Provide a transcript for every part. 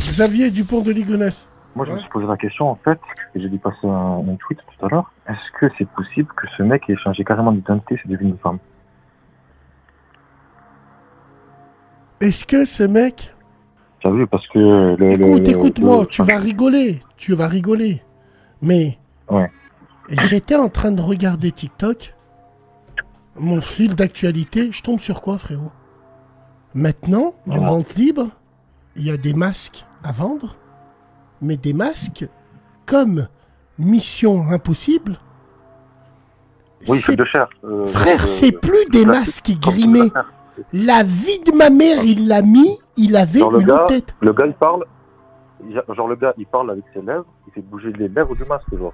Xavier Dupont de Ligonnès. Moi, je me suis posé la question, en fait, et j'ai dû passer un tweet tout à l'heure. Est-ce que c'est possible que ce mec ait changé carrément d'identité, c'est devenu une femme? Est-ce que ce mec... T'as vu, parce que... Écoute-moi, tu vas rigoler. Mais... Ouais. J'étais en train de regarder TikTok. Mon fil d'actualité, je tombe sur quoi, frérot? Maintenant, en vente libre, il y a des masques à vendre, mais des masques comme Mission Impossible. Oui, c'est de chair. Frère, c'est plus des masques grimés. La vie de ma mère, il l'a mis, il avait une tête. Le gars, il parle. Genre, le gars, il parle avec ses lèvres, il fait bouger les lèvres du masque. Genre,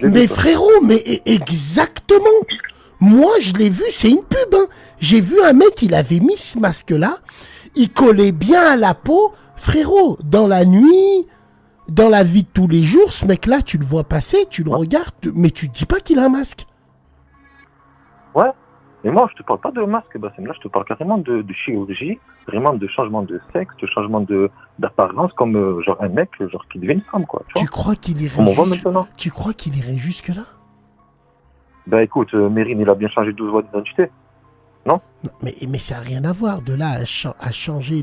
mais frérot, mais exactement. Moi, je l'ai vu, c'est une pub. Hein. J'ai vu un mec, il avait mis ce masque-là, il collait bien à la peau. Frérot, dans la nuit, dans la vie de tous les jours, ce mec-là, tu le vois passer, tu le regardes, mais tu te dis pas qu'il a un masque. Ouais, mais moi, je te parle pas de masque, Bassem. Là, je te parle carrément de chirurgie, vraiment de changement de sexe, de changement d'apparence, comme genre un mec genre qui devient une femme, quoi. Tu crois qu'il irait jusque-là? Ben écoute, Mérine, il a bien changé 12 fois d'identité, non? Mais ça n'a rien à voir. De là à changer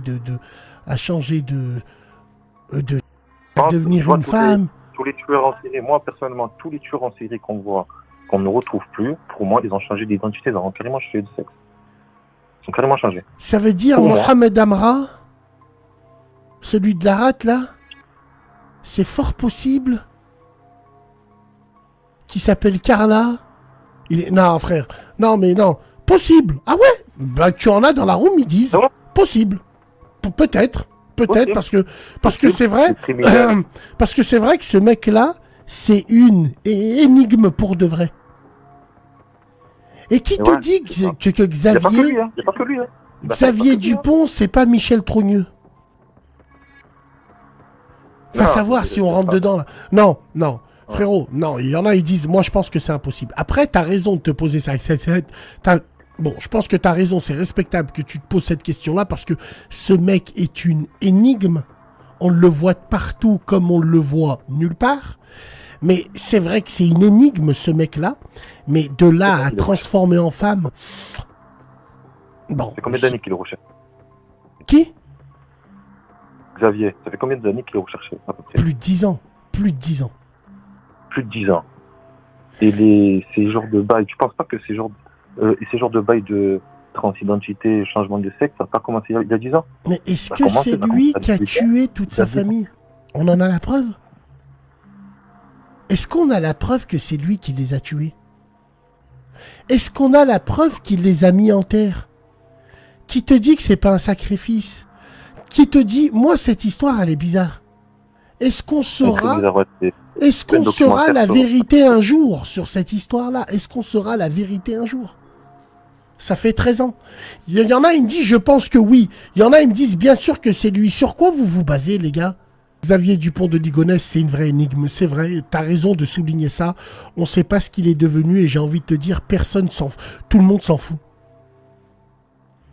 à devenir une femme. Tous les tueurs en série, moi personnellement, tous les tueurs en série qu'on voit, qu'on ne retrouve plus, pour moi, ils ont changé d'identité, ils ont carrément changé de sexe. Ils ont carrément changé. Ça veut dire Mohamed Amra, celui de la rate là, c'est fort possible qui s'appelle Carla. Non, frère. Non, mais non. Possible. Ah ouais? Bah, tu en as dans la room, ils disent. Ah ouais? Possible. Peut-être. Peut-être, parce que c'est vrai. Parce que c'est vrai que ce mec-là, c'est une énigme pour de vrai. Et qui te dit que Xavier... Il n'y a pas que lui. Xavier Dupont, c'est pas Michel Trogneux. Enfin, savoir si on rentre dedans, là. Non. Frérot, non, il y en a, ils disent, moi je pense que c'est impossible. Après, t'as raison de te poser ça. Bon, je pense que t'as raison, c'est respectable que tu te poses cette question-là parce que ce mec est une énigme. On le voit partout comme on le voit nulle part. Mais c'est vrai que c'est une énigme, ce mec-là. Mais de là à transformer en femme... Bon. C'est combien d'années qu'il le recherche? Qui? Xavier, ça fait combien d'années qu'il le recherché à peu près? Plus de 10 ans. Plus de 10 ans. Et ces genres de bails, tu penses pas que ces genres de bails de transidentité, changement de sexe, ça n'a pas commencé il y a 10 ans? Mais est-ce que c'est lui qui a tué toute sa famille? On en a la preuve? Est-ce qu'on a la preuve que c'est lui qui les a tués? Est-ce qu'on a la preuve qu'il les a mis en terre? Qui te dit que c'est pas un sacrifice? Qui te dit, moi cette histoire elle est bizarre. Est-ce qu'on saura la vérité un jour sur cette histoire-là? Est-ce qu'on saura la vérité un jour? Ça fait 13 ans. Il y en a, ils me disent, je pense que oui. Il y en a, ils me disent, bien sûr que c'est lui. Sur quoi vous vous basez, les gars? Xavier Dupont de Ligonnès, c'est une vraie énigme. C'est vrai, t'as raison de souligner ça. On sait pas ce qu'il est devenu et j'ai envie de te dire, personne s'en fout. Tout le monde s'en fout.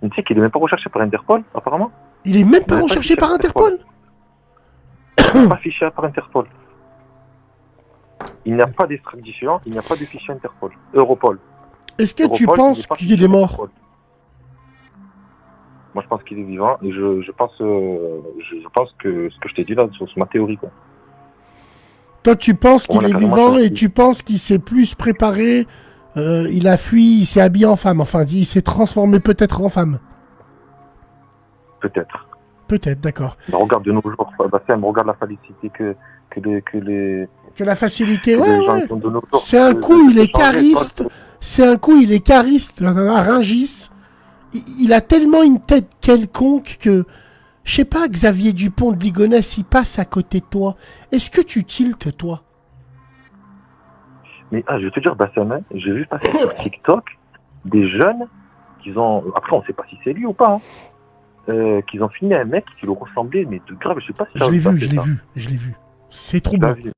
Tu sais qu'il est même pas recherché par Interpol, apparemment? Il est même pas recherché par Interpol? Il n'est pas fiché par Interpol. Il n'y a pas d'extradition, il n'y a pas de fichier Interpol. Europol. Est-ce que tu penses qu'il est mort? Moi, je pense qu'il est vivant et je pense que ce que je t'ai dit là, c'est ma théorie, quoi. Toi, tu penses qu'il est vivant et tu penses qu'il s'est plus préparé, il a fui, il s'est habillé en femme, enfin, il s'est transformé peut-être en femme. Peut-être. Peut-être, d'accord. Bah, regarde de nos jours, Bassem, regarde la facilité que la facilité, ouais. C'est un coup, il est cariste. C'est un coup, il est cariste, à Rungis. Il a tellement une tête quelconque que, je sais pas, Xavier Dupont de Ligonnès, il passe à côté de toi. Est-ce que tu tiltes, toi? Mais je vais te dire, Bassem, j'ai vu passer sur TikTok des jeunes qui ont... Après, on sait pas si c'est lui ou pas, hein, qu'ils ont filmé un mec qui lui ressemblait, mais de grave, je sais pas si... Je l'ai vu. C'est trop beau.